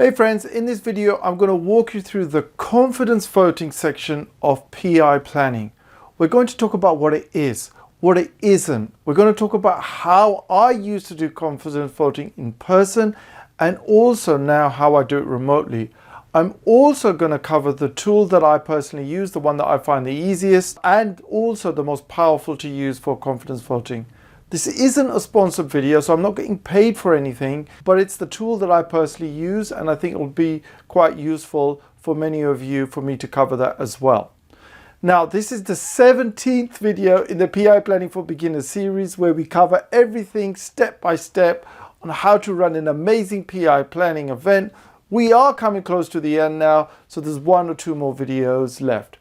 Hey friends, in this video I'm going to walk you through the confidence voting section of PI planning. We're going to talk about what it is, what it isn't. We're going to talk about how I used to do confidence voting in person and also now how I do it remotely. I'm also going to cover the tool that I personally use, the one that I find the easiest and also the most powerful to use for confidence voting. This isn't a sponsored video, so I'm not getting paid for anything, but it's the tool that I personally use and I think it will be quite useful for many of you for me to cover that as well. Now, this is the 17th video in the PI Planning for Beginners series where we cover everything step by step on how to run an amazing PI planning event. We are coming close to the end now, so there's 1 or 2 more videos left.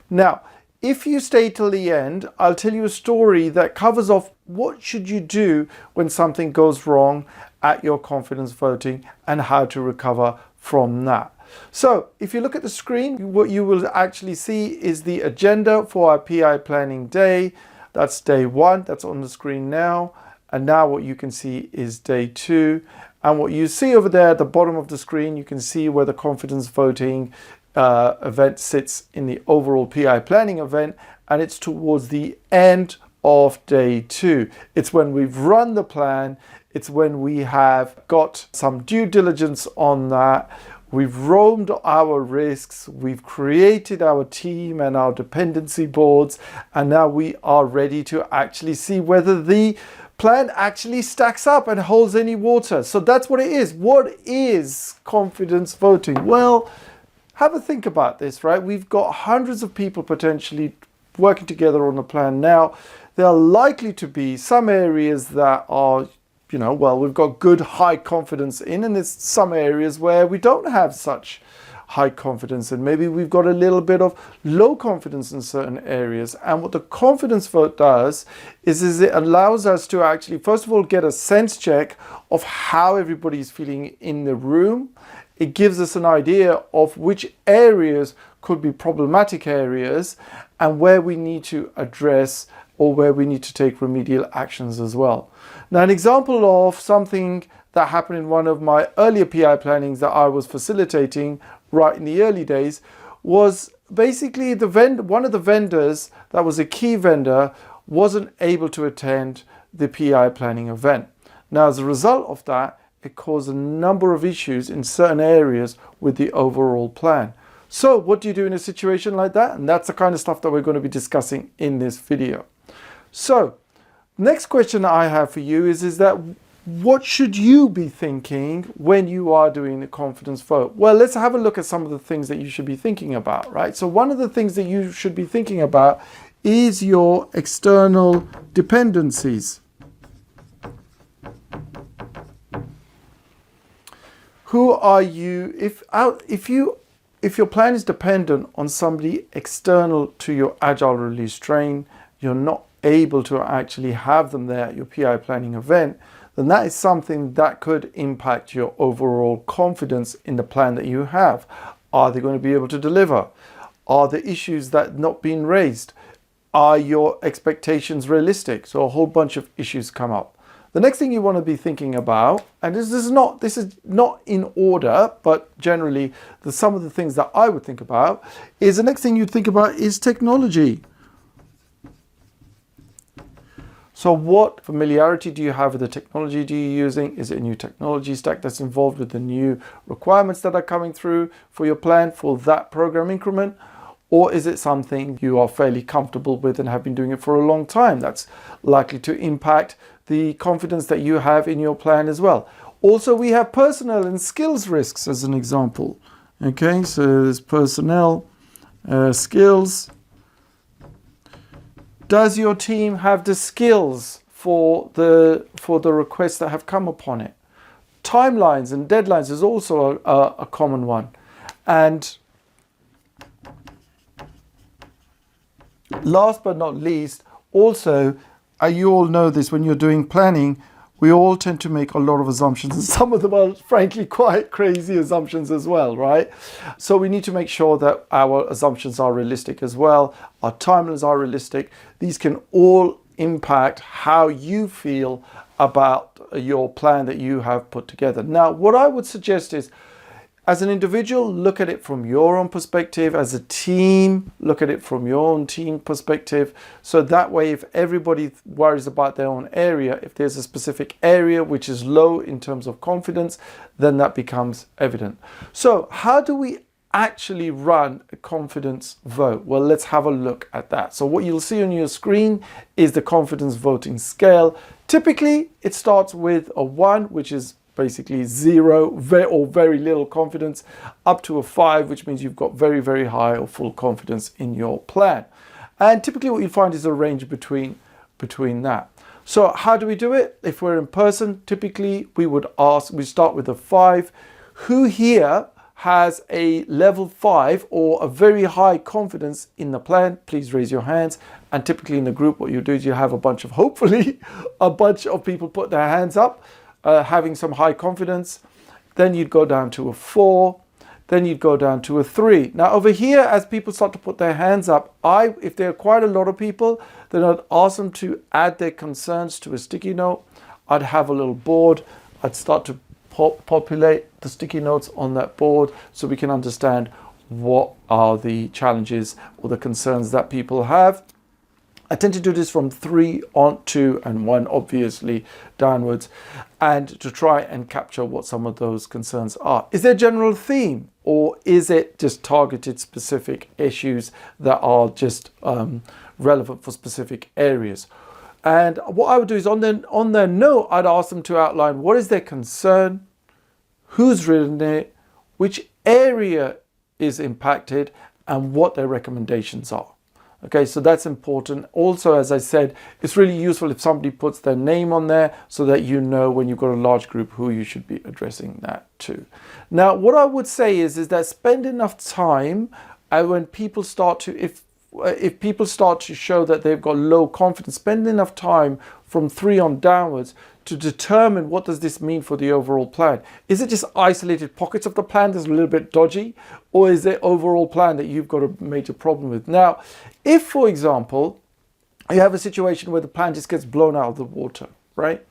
Now, if you stay till the end, I'll tell you a story that covers off what should you do when something goes wrong at your confidence voting and how to recover from that. So if you look at the screen, what you will actually see is the agenda for our PI planning day. That's day 1, that's on the screen now. And now what you can see is day 2. And what you see over there at the bottom of the screen, you can see where the confidence voting event sits in the overall PI planning event, and it's towards the end of day 2. It's when we've run the plan, it's when we have got some due diligence on that, we've roamed our risks, we've created our team and our dependency boards, and now we are ready to actually see whether the plan actually stacks up and holds any water. So that's what it is. What is confidence voting? Well, have a think about this, right? We've got hundreds of people potentially working together on a plan now. There are likely to be some areas that are, well, we've got good high confidence in, and there's some areas where we don't have such high confidence, and maybe we've got a little bit of low confidence in certain areas. And what the confidence vote does is it allows us to actually, first of all, get a sense check of how everybody's feeling in the room. It gives us an idea of which areas could be problematic areas and where we need to address or where we need to take remedial actions as well. Now, an example of something that happened in one of my earlier PI plannings that I was facilitating right in the early days was basically one of the vendors that was a key vendor wasn't able to attend the PI planning event. Now, as a result of that, it caused a number of issues in certain areas with the overall plan. So what do you do in a situation like that? And that's the kind of stuff that we're going to be discussing in this video. So next question I have for you is that what should you be thinking when you are doing the confidence vote? Well, let's have a look at some of the things that you should be thinking about, right? So one of the things that you should be thinking about is your external dependencies. Who are you? If your plan is dependent on somebody external to your Agile release train, you're not able to actually have them there at your PI planning event, then that is something that could impact your overall confidence in the plan that you have. Are they going to be able to deliver? Are the issues that not being raised? Are your expectations realistic? So a whole bunch of issues come up. The next thing you want to be thinking about, and this is not in order, but generally some of the things that I would think about, is the next thing you'd think about is technology. So what familiarity do you have with the technology you're using? Is it a new technology stack that's involved with the new requirements that are coming through for your plan for that program increment? Or is it something you are fairly comfortable with and have been doing it for a long time? That's likely to impact the confidence that you have in your plan as well. Also, we have personnel and skills risks as an example. Okay, so there's personnel, skills. Does your team have the skills for the requests that have come upon it? Timelines and deadlines is also a common one. And last but not least, also, you all know this, when you're doing planning, we all tend to make a lot of assumptions, and some of them are frankly quite crazy assumptions as well, right? So we need to make sure that our assumptions are realistic as well. Our timelines are realistic. These can all impact how you feel about your plan that you have put together. Now, what I would suggest is as an individual, look at it from your own perspective. As a team, look at it from your own team perspective. So that way, if everybody worries about their own area, if there's a specific area which is low in terms of confidence, then that becomes evident. So how do we actually run a confidence vote? Well, let's have a look at that. So what you'll see on your screen is the confidence voting scale. Typically, it starts with a 1, which is basically 0 or very little confidence, up to a 5, which means you've got very, very high or full confidence in your plan. And typically what you find is a range between that. So how do we do it? If we're in person, typically we start with a 5. Who here has a level 5 or a very high confidence in the plan? Please raise your hands. And typically in the group, what you do is you have hopefully a bunch of people put their hands up, having some high confidence. Then you'd go down to a 4. Then you'd go down to a 3. Now over here, as people start to put their hands up, if there are quite a lot of people, then I'd ask them to add their concerns to a sticky note. I'd have a little board. I'd start to populate the sticky notes on that board so we can understand what are the challenges or the concerns that people have. I tend to do this from 3 on 2 and 1 obviously downwards, and to try and capture what some of those concerns are. Is there a general theme, or is it just targeted specific issues that are just relevant for specific areas? And what I would do is on their note, I'd ask them to outline what is their concern, who's written it, which area is impacted, and what their recommendations are. Okay, so that's important. Also, as I said, it's really useful if somebody puts their name on there so that you know when you've got a large group who you should be addressing that to. Now, what I would say is that spend enough time when people start to, if people start to show that they've got low confidence, spend enough time from 3 on downwards to determine what does this mean for the overall plan. Is it just isolated pockets of the plan that's a little bit dodgy, or is it overall plan that you've got a major problem with? Now, if, for example, you have a situation where the plan just gets blown out of the water, right?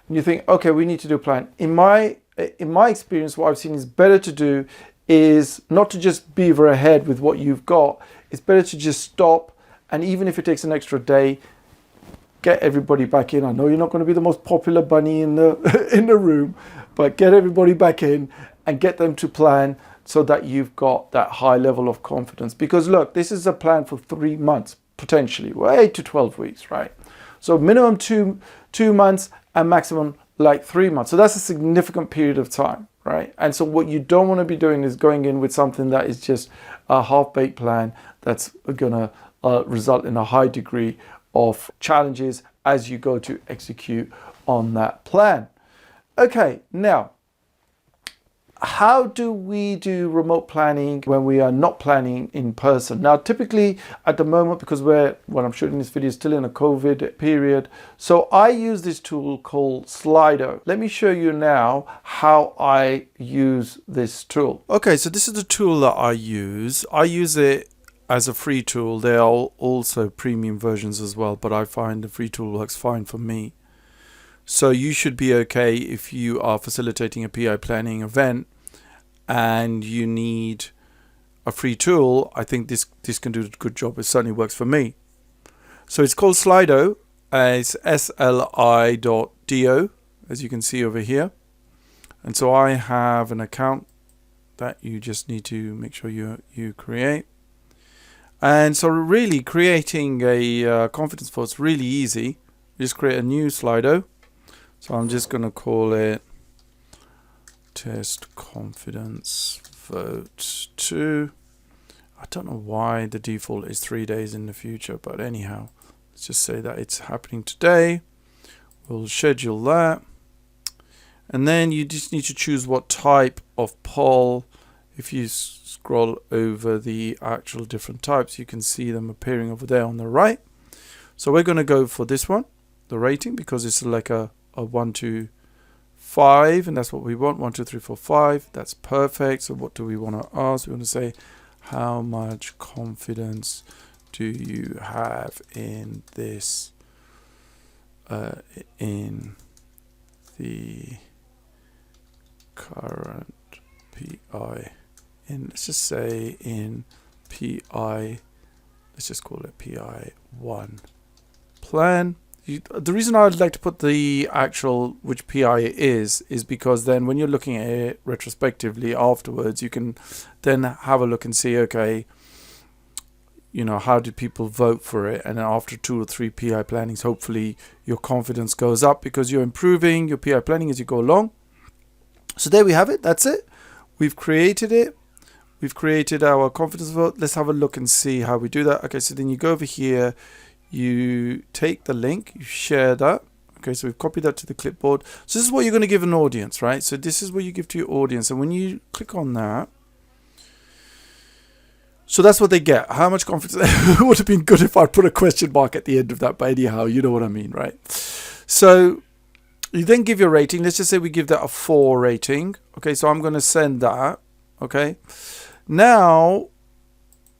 And you think, okay, we need to do a plan. In my experience, what I've seen is better to do is not to just beaver ahead with what you've got. It's better to just stop, and even if it takes an extra day, get everybody back in. I know you're not going to be the most popular bunny in the in the room, but get everybody back in and get them to plan so that you've got that high level of confidence. Because look, this is a plan for 3 months, potentially, well, 8 to 12 weeks, right? So minimum two months and maximum like 3 months. So that's a significant period of time, right? And so what you don't want to be doing is going in with something that is just a half-baked plan that's going to result in a high degree of challenges as you go to execute on that plan. Okay, now, how do we do remote planning when we are not planning in person? Now, typically at the moment, because when I'm shooting this video, still in a COVID period, so I use this tool called Slido. Let me show you now how I use this tool. Okay, so this is the tool that I use. I use it as a free tool. There are also premium versions as well, but I find the free tool works fine for me. So you should be okay if you are facilitating a PI planning event and you need a free tool. I think this can do a good job. It certainly works for me. So it's called Slido. It's sli.do, as you can see over here. And so I have an account that you just need to make sure you create. And so really creating a confidence vote is really easy. You just create a new Slido. So I'm just going to call it Test Confidence Vote 2. I don't know why the default is 3 days in the future, but anyhow, let's just say that it's happening today. We'll schedule that. And then you just need to choose what type of poll. If you scroll over the actual different types, you can see them appearing over there on the right. So we're going to go for this one, the rating, because it's like a 1 to 5, and that's what we want. 1, 2, 3, 4, 5. That's perfect. So what do we want to ask? We want to say, how much confidence do you have in this, in the current PI in, let's just say in PI, let's just call it PI1 plan. The reason I'd like to put the actual which PI it is because then when you're looking at it retrospectively afterwards, you can then have a look and see, okay, you know, how did people vote for it? And then after 2 or 3 PI plannings, hopefully your confidence goes up because you're improving your PI planning as you go along. So there we have it. That's it. We've created it. We've created our confidence vote. Let's have a look and see how we do that. Okay, so then you go over here, you take the link, you share that. Okay, so we've copied that to the clipboard. So this is what you're going to give an audience, right? So this is what you give to your audience. And when you click on that, so that's what they get. How much confidence? It would have been good if I put a question mark at the end of that, but anyhow, you know what I mean, right? So you then give your rating. Let's just say we give that a 4 rating. Okay, so I'm going to send that. Okay, now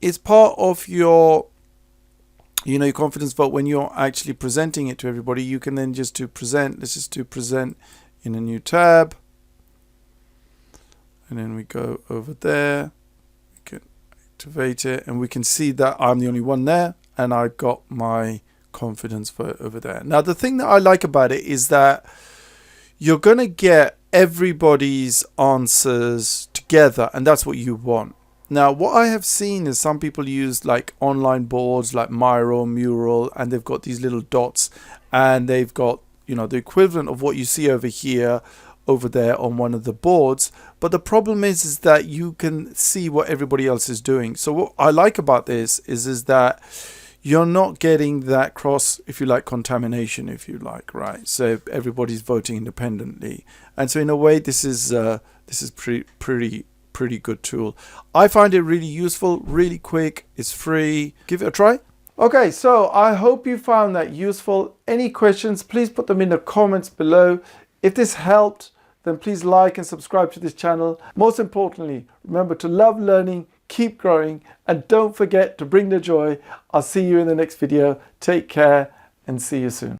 it's part of your, you know, your confidence vote. When you're actually presenting it to everybody, you can then just do present. Let's just do present in a new tab. And then we go over there. We can activate it. And we can see that I'm the only one there. And I got my confidence vote over there. Now, the thing that I like about it is that you're going to get everybody's answers together. And that's what you want. Now, what I have seen is some people use like online boards like Miro, Mural, and they've got these little dots and they've got, you know, the equivalent of what you see over here, over there on one of the boards. But the problem is that you can see what everybody else is doing. So what I like about this is that you're not getting that cross, if you like, contamination, if you like, right? So everybody's voting independently. And so in a way, this is pretty good tool. I find it really useful, really quick. It's free. Give it a try. Okay, so I hope you found that useful. Any questions, please put them in the comments below. If this helped, then please like and subscribe to this channel. Most importantly, remember to love learning, keep growing, and don't forget to bring the joy. I'll see you in the next video. Take care and see you soon.